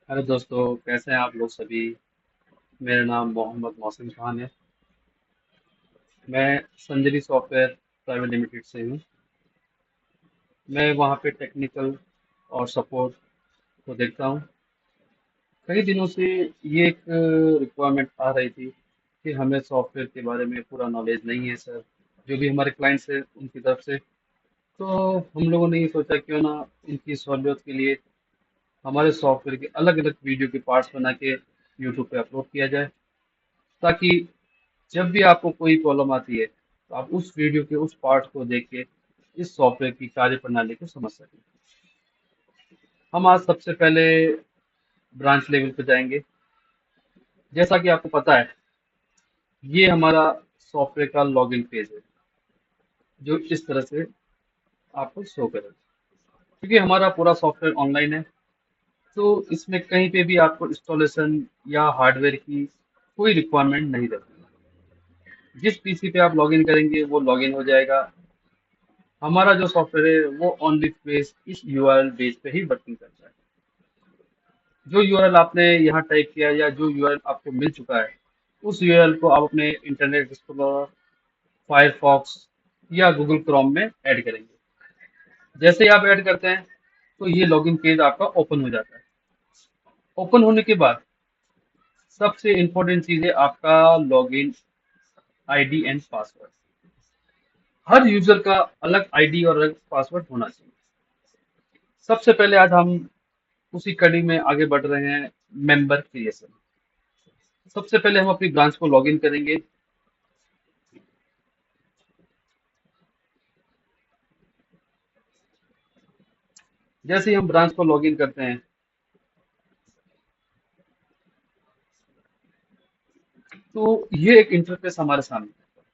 Hello दोस्तों, कैसे हैं आप लोग सभी। मेरा नाम मोहम्मद मोहसिन खान है। मैं संजरी सॉफ्टवेयर प्राइवेट लिमिटेड से हूँ। मैं वहाँ पे टेक्निकल और सपोर्ट को देखता हूँ। कई दिनों से ये एक रिक्वायरमेंट आ रही थी कि हमें सॉफ्टवेयर के बारे में पूरा नॉलेज नहीं है सर। जो भी हमारे क्लाइंट्स हैं उनकी तरफ से, तो हम लोगों ने ये सोचा क्यों ना इनकी सहूलियत के लिए हमारे सॉफ्टवेयर के अलग अलग वीडियो के पार्ट्स बना के यूट्यूब पे अपलोड किया जाए, ताकि जब भी आपको कोई प्रॉब्लम आती है तो आप उस वीडियो के उस पार्ट को देख के इस सॉफ्टवेयर की कार्य प्रणाली को समझ सकें। हम आज सबसे पहले ब्रांच लेवल पे जाएंगे। जैसा कि आपको पता है, ये हमारा सॉफ्टवेयर का लॉगिन पेज है, जो इस तरह से आपको शो करेगा। क्योंकि हमारा पूरा सॉफ्टवेयर ऑनलाइन है, तो इसमें कहीं पे भी आपको इंस्टॉलेशन या हार्डवेयर की कोई रिक्वायरमेंट नहीं रहती। जिस पीसी पे आप लॉगिन करेंगे वो लॉगिन हो जाएगा। हमारा जो सॉफ्टवेयर है वो ओनली बेस इस यूआरएल बेस पे ही वर्किंग करता है। जो यूआरएल आपने यहाँ टाइप किया या जो यूआरएल आपको मिल चुका है, उस यूआरएल को आप अपने इंटरनेट एक्सप्लोरर, फायरफॉक्स या गूगल क्रोम में ऐड करेंगे। जैसे ही आप ऐड करते हैं तो ये लॉगिन पेज आपका ओपन हो जाता है। ओपन होने के बाद सबसे इम्पोर्टेंट चीज है आपका login ID and password. Her user का अलग आईडी और अलग पासवर्ड होना चाहिए। सबसे पहले आज हम उसी कड़ी में आगे बढ़ रहे हैं, मेंबर क्रिएशन। सबसे पहले हम अपनी ब्रांच को लॉगिन करेंगे। जैसे ही हम ब्रांच को लॉगिन करते हैं तो ये एक इंटरफेस हमारे सामने है।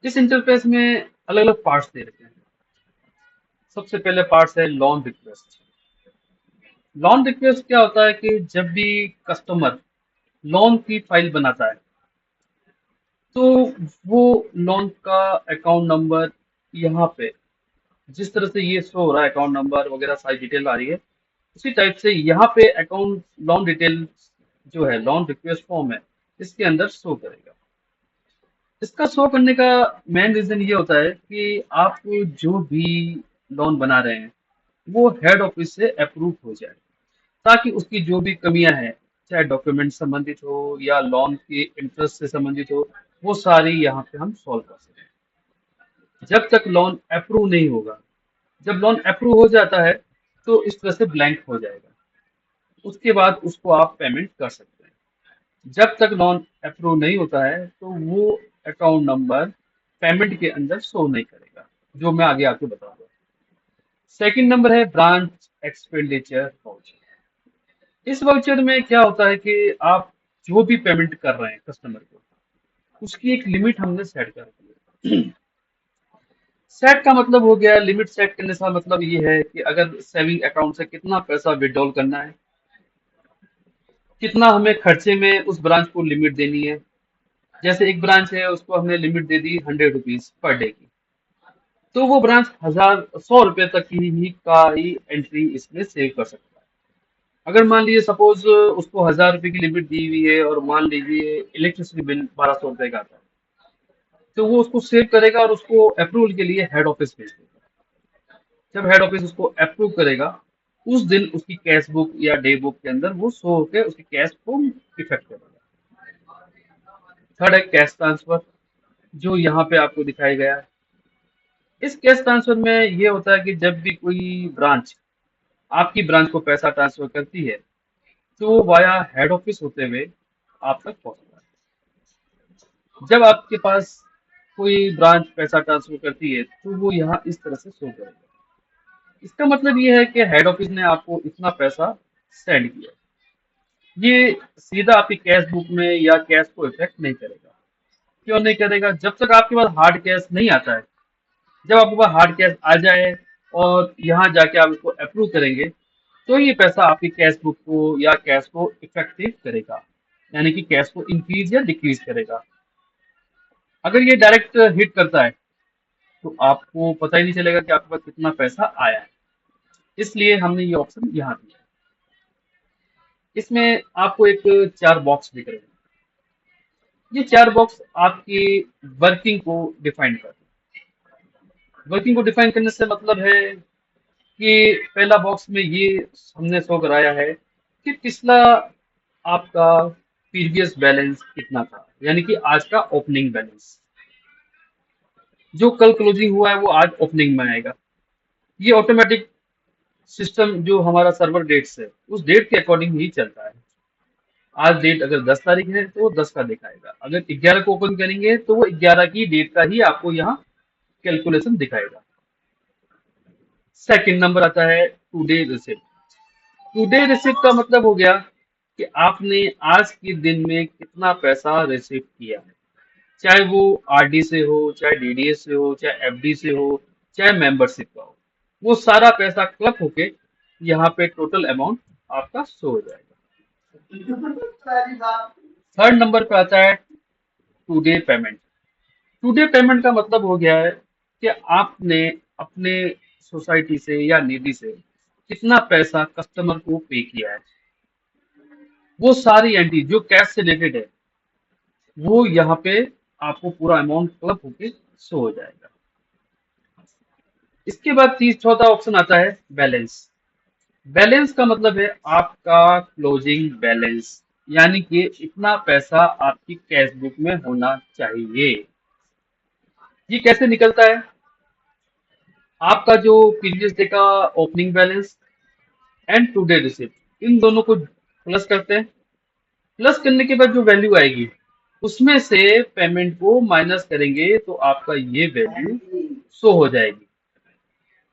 इस इंटरफेस में अलग अलग पार्ट्स दे रखे हैं। सबसे पहले पार्ट्स है लोन रिक्वेस्ट। लोन रिक्वेस्ट क्या होता है कि जब भी कस्टमर लोन की फाइल बनाता है तो वो लोन का अकाउंट नंबर यहाँ पे जिस तरह से ये शो हो रहा है, अकाउंट नंबर वगैरह सारी डिटेल आ रही है, उसी टाइप से यहाँ पे अकाउंट लोन डिटेल जो है लोन रिक्वेस्ट फॉर्म है, इसके अंदर शो करेगा। इसका शो करने का मेन रीजन ये होता है कि आप जो भी लोन बना रहे हैं वो हेड ऑफिस से अप्रूव हो जाए, ताकि उसकी जो भी कमियां हैं, चाहे डॉक्यूमेंट संबंधित हो या लोन के इंटरेस्ट से संबंधित हो, वो सारी यहाँ पे हम सॉल्व कर सकते हैं। जब तक लोन अप्रूव नहीं होगा, जब लोन अप्रूव हो जाता है तो इस तरह से ब्लैंक हो जाएगा। उसके बाद उसको आप पेमेंट कर सकते हैं। जब तक लोन अप्रूव नहीं होता है तो वो अकाउंट नंबर पेमेंट के अंदर शो नहीं करेगा, जो मैं आगे आपको बताऊंगा। सेकंड नंबर है ब्रांच एक्सपेंडिचर वाउचर। इस वाउचर में क्या होता है कि आप जो भी पेमेंट कर रहे हैं कस्टमर को, उसकी एक लिमिट हमने सेट कर दी है। सेट का मतलब हो गया, लिमिट सेट करने का मतलब ये है कि अगर सेविंग अकाउंट से कितना पैसा विड्रॉल करना है, कितना हमें खर्चे में उस ब्रांच को लिमिट देनी है। जैसे एक ब्रांच है, उसको हमने लिमिट दे दी 100 रुपीज पर डे की, तो वो ब्रांच 1,000 100 रुपए तक ही एंट्री इसमें सेव कर सकता है। अगर मान लीजिए सपोज उसको 1,000 रुपए की लिमिट दी हुई है और मान लीजिए इलेक्ट्रिसिटी बिल 1,200 रुपए का आता है, तो वो उसको सेव करेगा और उसको अप्रूवल के लिए हेड ऑफिस भेज देगा। जब हेड ऑफिस उसको अप्रूव करेगा, उस दिन उसकी कैश बुक या डे बुक के अंदर वो शो होकर उसकी कैश को इफेक्ट करेगा। थर्ड है कैश ट्रांसफर, जो यहाँ पे आपको दिखाया गया है। इस कैश ट्रांसफर में ये होता है कि जब भी कोई ब्रांच आपकी ब्रांच को पैसा ट्रांसफर करती है तो वो वाया हेड ऑफिस होते हुए आप तक पहुंचता है। जब आपके पास कोई ब्रांच पैसा ट्रांसफर करती है तो वो यहाँ इस तरह से शो करेगा। इसका मतलब ये है कि हेड ऑफिस ने आपको इतना पैसा सेंड किया। ये सीधा आपकी कैश बुक में या कैश को इफेक्ट नहीं करेगा। क्यों नहीं करेगा? जब तक आपके पास हार्ड कैश नहीं आता है। जब आपके पास हार्ड कैश आ जाए और यहाँ जाके आप इसको अप्रूव करेंगे, तो ये पैसा आपकी कैश बुक को या कैश को इफेक्टिव करेगा, यानी कि कैश को इंक्रीज या डिक्रीज करेगा। अगर ये डायरेक्ट हिट करता है तो आपको पता ही नहीं चलेगा कि आपके पास कितना पैसा आया है। इसलिए हमने ये ऑप्शन यहाँ दिया है। इसमें आपको एक 4 बॉक्स दिख रहे हैं। ये 4 बॉक्स आपकी वर्किंग को डिफाइन करते हैं। वर्किंग को डिफाइन करने से मतलब है कि पहला बॉक्स में ये हमने शो कराया है कि पिछला आपका प्रीवियस बैलेंस कितना था, यानी कि आज का ओपनिंग बैलेंस। जो कल क्लोजिंग हुआ है वो आज ओपनिंग में आएगा। ये ऑटोमेटिक सिस्टम जो हमारा सर्वर डेट्स है उस डेट के अकॉर्डिंग ही चलता है। आज डेट अगर 10 तारीख है तो वो 10 का दिखाएगा, अगर 11 को ओपन करेंगे तो वो 11 की डेट का ही आपको यहाँ कैलकुलेशन दिखाएगा। सेकंड नंबर आता है टुडे रिसिप्ट। टुडे रिसिप्ट का मतलब हो गया कि आपने आज के दिन में कितना पैसा रिसीव किया है, चाहे वो आरडी से हो, चाहे डीडीएस से हो, चाहे एफडी से हो, चाहे मेंबरशिप का हो। वो सारा पैसा क्लब होके यहाँ पे टोटल अमाउंट आपका शो हो जाएगा। थर्ड नंबर पे आता है टुडे पेमेंट। टुडे पेमेंट का मतलब हो गया है कि आपने अपने सोसाइटी से या निधि से कितना पैसा कस्टमर को पे किया है। वो सारी एंट्री जो कैश से रिलेटेड है वो यहाँ पे आपको पूरा अमाउंट क्लब होके शो हो जाएगा। इसके बाद चौथा ऑप्शन आता है बैलेंस। बैलेंस का मतलब है आपका क्लोजिंग बैलेंस, यानी कि इतना पैसा आपकी कैश बुक में होना चाहिए। ये कैसे निकलता है? आपका जो प्रीवियस डे का opening balance and today receipt, इन दोनों को प्लस करते हैं। प्लस करने के बाद जो वैल्यू आएगी उसमें से पेमेंट को माइनस करेंगे तो आपका ये वैल्यू शो हो जाएगी।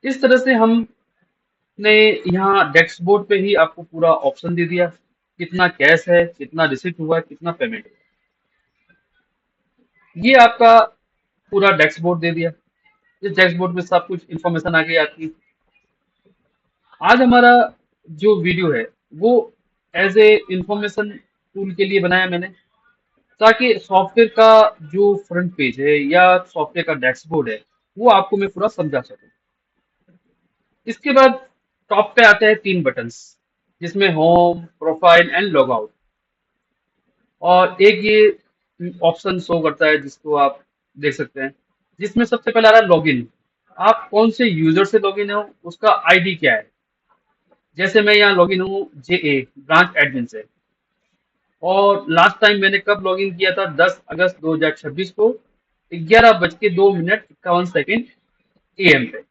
इस तरह से हमने यहाँ डेस्क बोर्ड पे ही आपको पूरा ऑप्शन दे दिया, कितना कैश है, कितना रिसिप्ट हुआ है, कितना पेमेंट हुआ। ये आपका पूरा डेस्क बोर्ड दे दिया। इस डेस्क बोर्ड में सब कुछ इंफॉर्मेशन आ गई आपकी। आज हमारा जो वीडियो है वो एज ए इंफॉर्मेशन टूल के लिए बनाया मैंने, ताकि सॉफ्टवेयर का जो फ्रंट पेज है या सॉफ्टवेयर का डैशबोर्ड है वो आपको मैं पूरा समझा सकूं। इसके बाद टॉप पे आते हैं 3 बटन्स, जिसमें home, profile and log out. और एक ये ऑप्शन शो करता है जिसको आप देख सकते हैं, जिसमें सबसे पहले आ रहा है लॉगिन। आप कौन से यूजर से लॉगिन हो, उसका आईडी क्या है। जैसे मैं यहाँ लॉगिन हूँ जेए ब्रांच एडमिन से, और लास्ट टाइम मैंने कब लॉगिन किया था, 10 अगस्त 2026 को 11:02:51 एएम पे।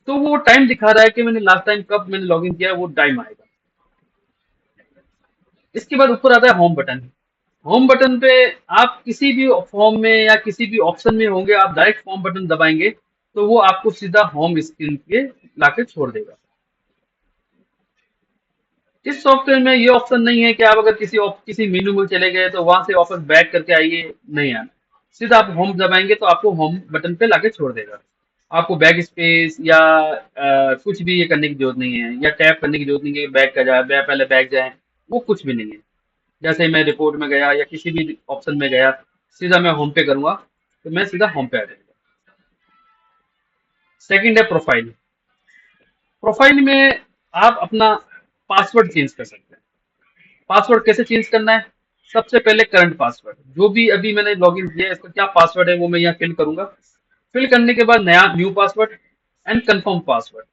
तो वो टाइम दिखा रहा है कि मैंने लास्ट टाइम कब मैंने लॉगिन किया है, वो टाइम आएगा। इसके बाद ऊपर आता है होम बटन। होम बटन पे आप किसी भी फॉर्म में या किसी भी ऑप्शन में होंगे, आप डायरेक्ट फॉर्म बटन दबाएंगे तो वो आपको सीधा होम स्क्रीन पे लाके छोड़ देगा। इस सॉफ्टवेयर में ये ऑप्शन नहीं है कि आप अगर किसी मेनू में चले गए तो वहां से वापस बैक करके आइए, नहीं आना। सीधा आप होम दबाएंगे तो आपको होम बटन पे लाके छोड़ देगा। आपको बैक स्पेस या कुछ भी ये करने की जरूरत नहीं है, या टैप करने की जरूरत नहीं है कि बैक का जाए, पहले बैक जाए, वो कुछ भी नहीं है। जैसे मैं रिपोर्ट में गया या किसी भी ऑप्शन में गया, सीधा मैं होम पे करूंगा तो मैं सीधा होम पे आ जाऊंगा। सेकंड है प्रोफाइल। प्रोफाइल में आप अपना पासवर्ड चेंज कर सकते हैं। पासवर्ड कैसे चेंज करना है? सबसे पहले करंट पासवर्ड, जो भी अभी मैंने लॉगिन किया है इसका क्या पासवर्ड है वो मैं यहाँ फिल करूंगा। फिल करने के बाद नया new password and confirm password,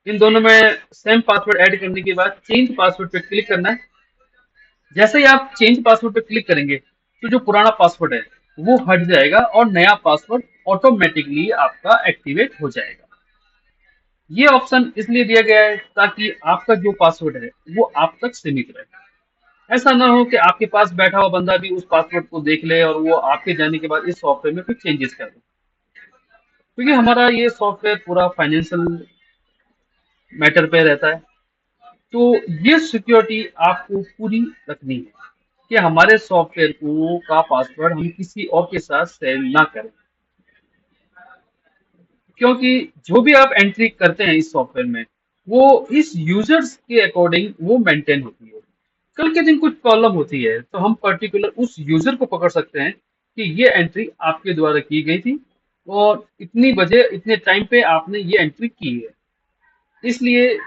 इन दोनों में सेम पासवर्ड ऐड करने के बाद चेंज पासवर्ड पे क्लिक करना है। जैसे ही आप चेंज पासवर्ड पे क्लिक करेंगे तो जो पुराना पासवर्ड है वो हट जाएगा और नया पासवर्ड ऑटोमेटिकली आपका एक्टिवेट हो जाएगा। ये ऑप्शन इसलिए दिया गया है ताकि आपका जो पासवर्ड है वो आप तक सीमित रहे। ऐसा ना हो कि आपके पास बैठा हुआ बंदा भी उस पासवर्ड को देख ले और वो आपके जाने के बाद इस सॉफ्टवेयर में कुछ चेंजेस कर दे। क्योंकि हमारा ये सॉफ्टवेयर पूरा फाइनेंशियल मैटर पे रहता है, तो ये सिक्योरिटी आपको पूरी रखनी है कि हमारे सॉफ्टवेयर को का पासवर्ड हम किसी और के साथ शेयर ना करें। क्योंकि जो भी आप एंट्री करते हैं इस सॉफ्टवेयर में वो इस यूजर्स के अकॉर्डिंग वो मेंटेन होती है। कल के दिन कुछ प्रॉब्लम होती है तो हम पर्टिकुलर उस यूजर को पकड़ सकते हैं कि ये एंट्री आपके द्वारा की गई थी और इतनी बजे इतने टाइम पे आपने ये एंट्री की है। इसलिए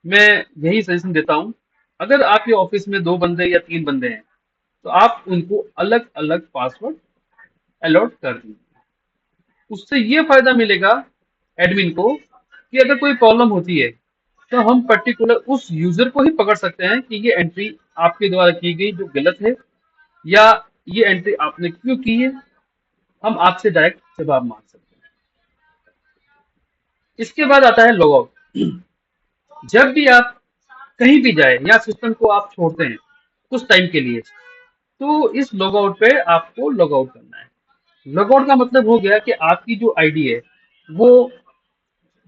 मैं यही सजेशन देता हूँ अगर आपके ऑफिस में 2 बंदे या 3 बंदे हैं तो आप उनको अलग अलग पासवर्ड अलॉट कर दीजिए। उससे ये फायदा मिलेगा एडमिन को कि अगर कोई प्रॉब्लम होती है तो हम पर्टिकुलर उस यूजर को ही पकड़ सकते हैं कि ये एंट्री आपके द्वारा की गई जो गलत है, या ये एंट्री आपने क्यों की है। हम आपसे डायरेक्ट जवाब मांग सकते हैं। इसके बाद आता है लॉगआउट। जब भी आप कहीं भी जाए या सिस्टम को आप छोड़ते हैं कुछ टाइम के लिए, तो इस लॉगआउट पे आपको लॉगआउट करना है। लॉगआउट का मतलब हो गया कि आपकी जो आईडी है वो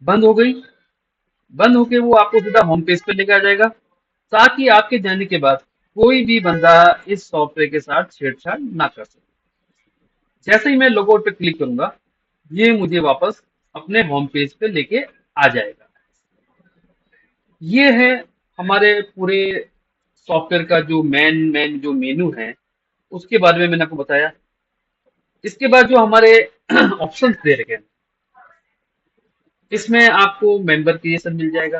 बंद हो गई। बंद होके वो आपको सीधा होम पेज पे लेके आ जाएगा, ताकि आपके जाने के बाद कोई भी बंदा इस सॉफ्टवेयर के साथ छेड़छाड़ ना कर सके। जैसे ही मैं लॉगआउट पे क्लिक करूंगा, ये मुझे वापस अपने होम पेज पे लेके आ जाएगा। ये है हमारे पूरे सॉफ्टवेयर का जो मेन जो मेनू है, उसके बारे में मैंने आपको बताया। इसके बाद जो हमारे ऑप्शंस दे रखे हैं, इसमें आपको मेंबर क्रिएशन मिल जाएगा।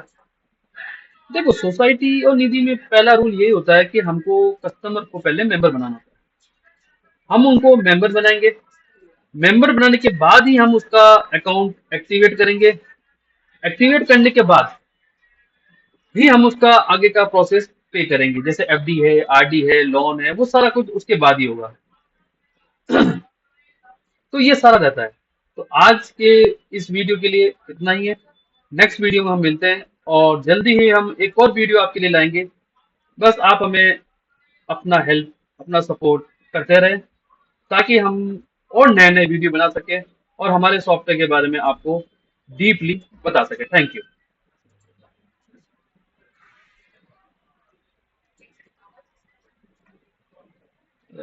देखो, सोसाइटी और निधि में पहला रूल यही होता है कि हमको कस्टमर को पहले मेंबर बनाना होता है। हम उनको मेंबर बनाएंगे। मेंबर बनाने के बाद ही हम उसका अकाउंट एक्टिवेट करेंगे। एक्टिवेट करने के बाद ही हम उसका आगे का प्रोसेस पे करेंगे, जैसे एफडी है, आरडी है, लोन है, वो सारा कुछ उसके बाद ही होगा। तो ये सारा रहता है। तो आज के इस वीडियो के लिए इतना ही है। नेक्स्ट वीडियो में हम मिलते हैं, और जल्दी ही हम एक और वीडियो आपके लिए लाएंगे। बस आप हमें अपना हेल्प, अपना सपोर्ट करते रहें, ताकि हम और नए नए वीडियो बना सकें और हमारे सॉफ्टवेयर के बारे में आपको डीपली बता सकें। Thank you.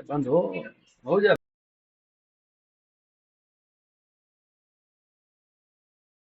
बंद हो जाए।